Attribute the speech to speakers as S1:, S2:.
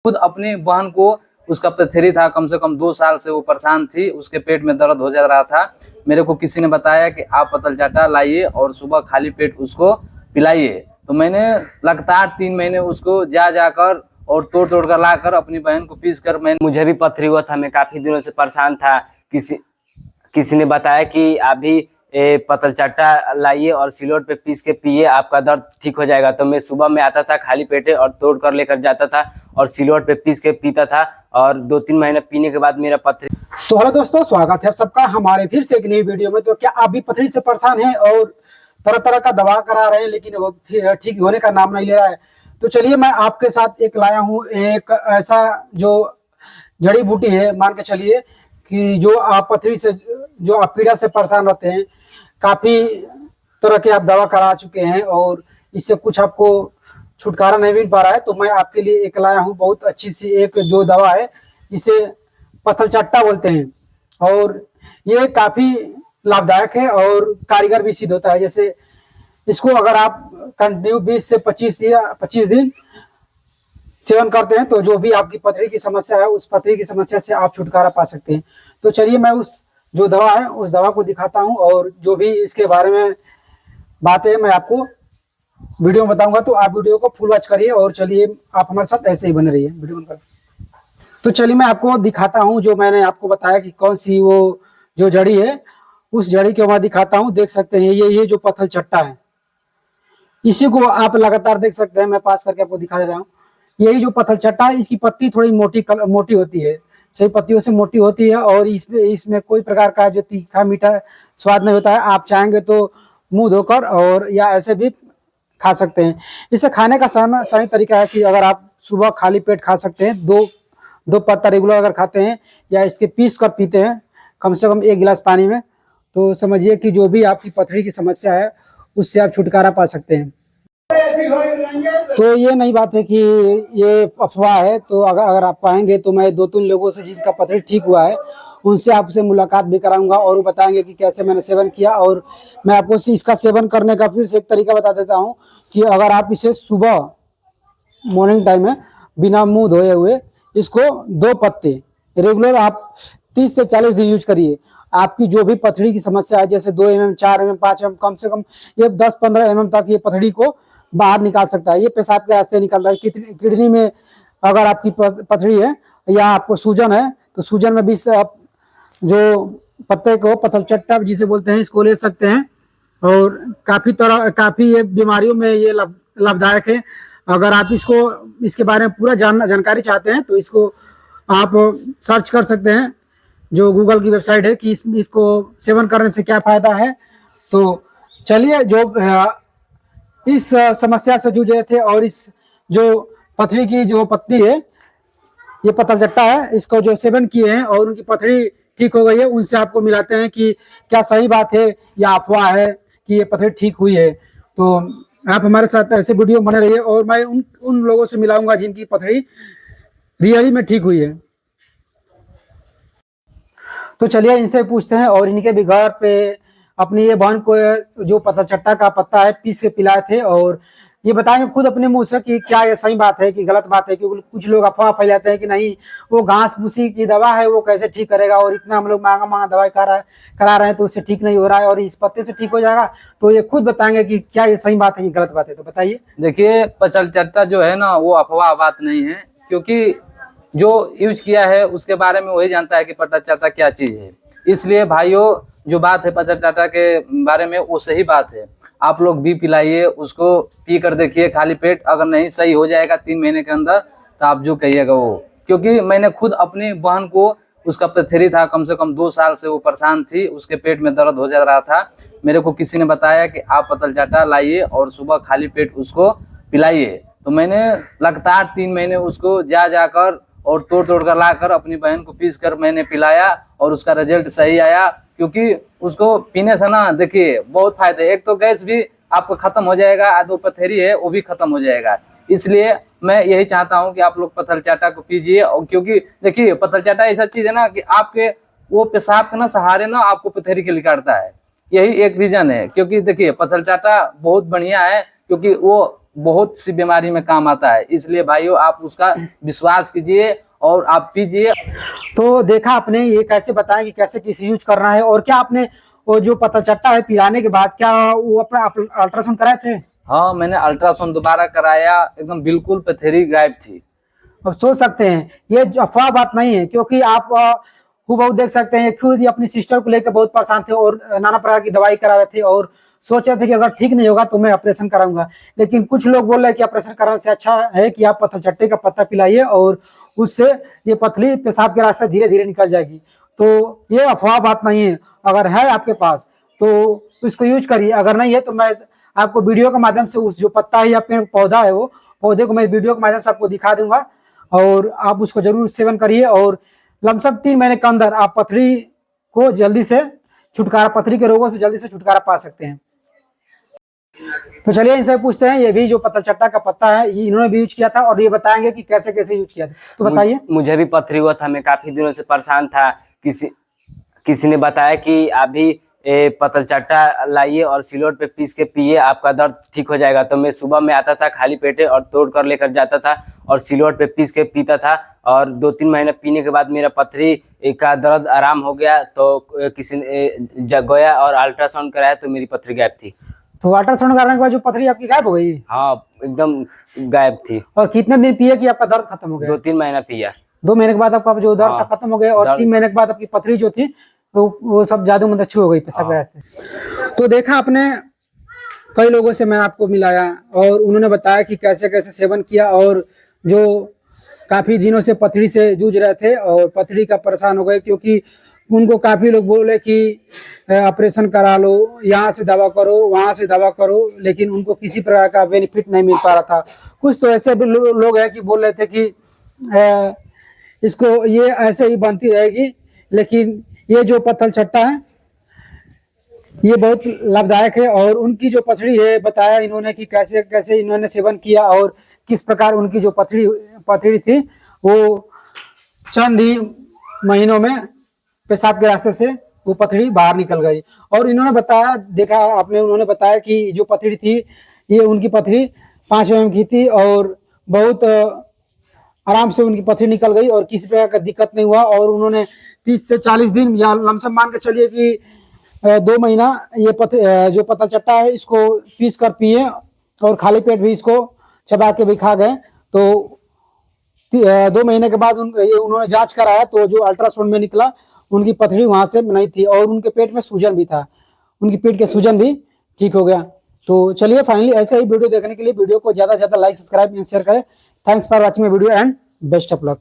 S1: खुद अपनी बहन को, उसका पथरी था, कम से कम 2 साल से वो परेशान थी, उसके पेट में दर्द हो जा रहा था। मेरे को किसी ने बताया कि आप पतलचाटा लाइए और सुबह खाली पेट उसको पिलाइए। तो मैंने लगातार 3 महीने उसको जाकर और तोड़ कर लाकर अपनी बहन को पीस कर मैंने।
S2: मुझे भी पथरी हुआ था, मैं काफी दिनों से परेशान था। किसी ने बताया कि अभी पतलचाटा लाइए और सिलोट पे पीस के पिए, आपका दर्द ठीक हो जाएगा। तो मैं सुबह में आता था खाली पेटे और तोड़ कर लेकर जाता था और सिलोट पे पीस के पीता था, और 2-3 महीने पीने के बाद मेरा पथरी।
S3: तो हेलो दोस्तों, स्वागत है आप सबका हमारे फिर से एक नई वीडियो में। तो क्या आप भी पथरी से परेशान हैं और तरह तरह का दवा करा रहे हैं लेकिन वो ठीक होने का नाम नहीं ले रहा है? तो चलिए मैं आपके साथ एक लाया हूँ, एक ऐसा जो जड़ी बूटी है, मान के चलिए कि जो आप पथरी से, जो आप पीड़ा से परेशान रहते हैं, काफी तरह के आप दवा करा चुके हैं और इससे कुछ आपको छुटकारा नहीं मिल पा रहा है, तो मैं आपके लिए एक लाया हूँ बहुत अच्छी सी एक जो दवा है, इसे पतलचाटा बोलते हैं और ये काफी लाभदायक है और कारीगर भी सिद्ध होता है। जैसे इसको अगर आप कंटिन्यू 20 से 25 दिन सेवन करते हैं तो जो भी आपकी पथरी की समस्या है, उस पथरी की समस्या से आप छुटकारा पा सकते हैं। तो चलिए मैं उस जो दवा है उस दवा को दिखाता हूं और जो भी इसके बारे में बातें मैं आपको वीडियो में बताऊंगा। तो आप वीडियो को फुल वॉच करिए और चलिए आप हमारे साथ ऐसे ही बने रहिए वीडियो में। तो चलिए मैं आपको दिखाता हूं जो मैंने आपको बताया कि कौन सी वो जो जड़ी है, उस जड़ी को मैं दिखाता हूं। देख सकते हैं ये जो पतलचाटा है, इसी को आप लगातार देख सकते हैं। मैं पास करके आपको दिखा दे रहा हूँ। यही जो पतलचाटा है, इसकी पत्ती थोड़ी मोटी होती है, सही पत्तियों से मोटी होती है और इसमें कोई प्रकार का जो तीखा मीठा स्वाद नहीं होता है। आप चाहेंगे तो मुंह धोकर और या ऐसे भी खा सकते हैं। इसे खाने का सही तरीका है कि अगर आप सुबह खाली पेट खा सकते हैं, दो पत्ता रेगुलर अगर खाते हैं या इसके पीस कर पीते हैं कम से कम 1 गिलास पानी में, तो समझिए कि जो भी आपकी पथरी की समस्या है उससे आप छुटकारा पा सकते हैं। तो ये नहीं बात है कि ये अफवाह है। तो अगर आप पाएंगे तो मैं 2-3 लोगों से जिनका पथरी ठीक हुआ है उनसे आपसे मुलाकात भी कराऊंगा और वो बताएंगे कि कैसे मैंने सेवन किया। और मैं आपको इसका सेवन करने का फिर से एक तरीका बता देता हूँ कि अगर आप इसे सुबह मॉर्निंग टाइम में बिना मुंह धोए हुए इसको 2 पत्ते रेगुलर आप 30 से 40 दिन यूज करिए। आपकी जो भी पथरी की समस्या है, जैसे 2 mm, 4 mm, 5 mm, कम से कम ये 10-15 mm तक ये पथरी को बाहर निकाल सकता है। ये पेशाब के रास्ते निकलता है। किडनी में अगर आपकी पथरी है या आपको सूजन है तो सूजन में भी आप जो पत्ते को पतलचाटा जिसे बोलते हैं इसको ले सकते हैं और काफी ये बीमारियों में ये लाभदायक है। अगर आप इसके बारे में पूरा जानकारी चाहते हैं तो इसको आप सर्च कर सकते हैं, जो गूगल की वेबसाइट है, कि इसको सेवन करने से क्या फायदा है। तो चलिए, जो इस समस्या से जूझ रहे थे और इस जो पथरी की जो पत्ती है, ये पतलचाटा है, इसको जो सेवन किए हैं और उनकी पथरी ठीक हो गई है, उनसे आपको मिलाते हैं कि क्या सही बात है या अफवाह है कि ये पथरी ठीक हुई है। तो आप हमारे साथ ऐसे वीडियो बने रहिए और मैं उन लोगों से मिलाऊंगा जिनकी पथरी रियली में ठीक हुई है। तो चलिए इनसे पूछते हैं और इनके भी घर पे अपनी ये बहन को जो पतलचाटा का पत्ता है पीस के पिलाए थे और ये बताएंगे खुद अपने मुंह से कि क्या ये सही बात है कि गलत बात है। क्योंकि कुछ लोग अफवाह फैलाते हैं कि नहीं, वो घास भूसी की दवा है, वो कैसे ठीक करेगा, और इतना हम लोग महंगा दवाई करा रहे हैं तो उससे ठीक नहीं हो रहा है और इस पत्ते से ठीक हो जाएगा। तो ये खुद बताएंगे कि क्या ये सही बात है कि गलत बात है। तो बताइए।
S1: देखिए, पतलचाटा जो है ना, वो अफवाह बात नहीं है, क्योंकि जो यूज किया है उसके बारे में वही जानता है कि पतलचाटा क्या चीज है। इसलिए भाइयों, जो बात है पतलचाटा के बारे में वो सही बात है। आप लोग भी पिलाइए, उसको पी कर देखिए खाली पेट। अगर नहीं सही हो जाएगा 3 महीने के अंदर तो आप जो कहिएगा वो, क्योंकि मैंने खुद अपनी बहन को, उसका पथरी था, कम से कम 2 साल से वो परेशान थी, उसके पेट में दर्द हो जा रहा था। मेरे को किसी ने बताया कि आप पतलचाटा लाइए और सुबह खाली पेट उसको पिलाइए। तो मैंने लगातार 3 महीने उसको जाकर और तोड़ कर लाकर अपनी बहन को पीस कर मैंने पिलाया और उसका रिजल्ट सही आया। क्योंकि उसको पीने से ना, देखिए, बहुत फायदे। एक तो गैस भी आपको खत्म हो जाएगा, जो पथरी है वो भी खत्म हो जाएगा। इसलिए मैं यही चाहता हूं कि आप लोग पतलचाटा को पीजिए। और क्योंकि देखिए, पतलचाटा ऐसा चीज है ना कि आपके वो पेशाब के ना सहारे ना आपको पथरी के निकालता है। यही एक रीजन है। क्योंकि देखिए, पतलचाटा बहुत बढ़िया है क्योंकि वो बहुत सी बीमारी में काम आता है। इसलिए भाइयों आप उसका विश्वास कीजिए और आप पीजिए।
S3: तो देखा आपने ये कैसे बताया कि कैसे किसी यूज करना है। और क्या आपने वो जो पतल चट्टा है पिलाने के बाद क्या वो अपना अल्ट्रासाउंड कराए थे?
S1: हाँ, मैंने अल्ट्रासाउंड दोबारा कराया, एकदम बिल्कुल पथरी गायब थी।
S3: अब सोच सकते हैं ये अफवाह बात नहीं है, क्योंकि आप हूबहू देख सकते हैं खुद ही अपनी सिस्टर को लेकर बहुत परेशान थे और नाना प्रकार की दवाई करा रहे थे और सोच रहे थे कि अगर ठीक नहीं होगा तो मैं ऑपरेशन कराऊंगा। लेकिन कुछ लोग बोल रहे हैं कि ऑपरेशन कराने से अच्छा है कि आप पतल चट्टे का पत्ता पिलाइए और उससे ये पथरी पेशाब के रास्ते धीरे धीरे निकल जाएगी। तो ये अफवाह बात नहीं है, अगर है आपके पास तो इसको यूज करिए, अगर नहीं है तो मैं आपको वीडियो के माध्यम से उस जो पत्ता है या पेड़ पौधा है वो पौधे को मैं वीडियो के माध्यम से आपको दिखा दूंगा और आप उसको जरूर सेवन करिए और लमसम 3 महीने के अंदर आप पथरी को जल्दी से छुटकारा, पथरी के रोगों से जल्दी से छुटकारा पा सकते हैं। तो चलिए इनसे पूछते हैं, ये भी जो पतल चट्टा का पत्ता है ये इन्होंने भी यूज किया था और ये बताएंगे कि कैसे कैसे यूज किया था। तो बताइए।
S2: मुझे भी पथरी हुआ था, मैं काफी दिनों से परेशान था। किसी ने बताया कि आप भी पतल चट्टा लाइए और सिलोट पे पीस के पिए, आपका दर्द ठीक हो जाएगा। तो मैं सुबह में आता था खाली पेटे और तोड़ कर लेकर जाता था और सिलोट पे पीस के पीता था और 2-3 महीने पीने के बाद मेरा पथरी का दर्द आराम हो गया। तो किसी ने गया और अल्ट्रासाउंड कराया तो मेरी पथरी गायब थी।
S3: तो अल्ट्रासाउंड कराने के बाद जो पथरी आपकी गायब हो गई?
S2: हाँ, एकदम गायब थी।
S3: और कितने दिन पिए कि आपका दर्द खत्म हो गया?
S2: 2-3 महीना पिया।
S3: 2 महीने के बाद आपका जो दर्द था
S2: हाँ,
S3: खत्म हो गया और 3 महीने के बाद आपकी पथरी जो थी वो सब जादू मंद अच्छी हो गई पेशाब के रास्ते। तो देखा आपने, कई लोगों से मैं आपको मिलाया और उन्होंने बताया कि कैसे कैसे सेवन किया और जो काफी दिनों से पथरी से जूझ रहे थे और पथरी का परेशान हो गए, क्योंकि उनको काफी लोग बोले कि ऑपरेशन करा लो, यहाँ से दवा करो, वहाँ से दवा करो, लेकिन उनको किसी प्रकार का बेनिफिट नहीं मिल पा रहा था। कुछ तो ऐसे भी लोग हैं कि बोल रहे थे कि इसको ये ऐसे ही बनती रहेगी, लेकिन ये जो पतल चट्टा है ये बहुत लाभदायक है। और उनकी जो पथरी है बताया इन्होंने कि कैसे कैसे इन्होंने सेवन किया और किस प्रकार उनकी जो पथरी थी वो चंद ही महीनों में पेशाब के रास्ते से वो पथरी बाहर निकल गई। और इन्होंने बताया, देखा आपने, उन्होंने बताया कि जो पथरी थी ये उनकी पथरी 5 mm की थी और बहुत आराम से उनकी पथरी निकल गई और किसी प्रकार का दिक्कत नहीं हुआ। और उन्होंने 30 से 40 दिन या लमसम मान के चलिए कि 2 महीना ये जो पतल चट्टा है इसको पीस कर पिए और खाली पेट भी इसको चबा के भी खा गए। तो 2 महीने के बाद उन्होंने जांच कराया तो जो अल्ट्रासाउंड में निकला उनकी पथरी वहां से नहीं थी और उनके पेट में सूजन भी था, उनकी पेट के सूजन भी ठीक हो गया। तो चलिए फाइनली ऐसे ही वीडियो देखने के लिए वीडियो को ज्यादा से ज्यादा लाइक, सब्सक्राइब एंड शेयर करें। Thanks for watching my video and best of luck.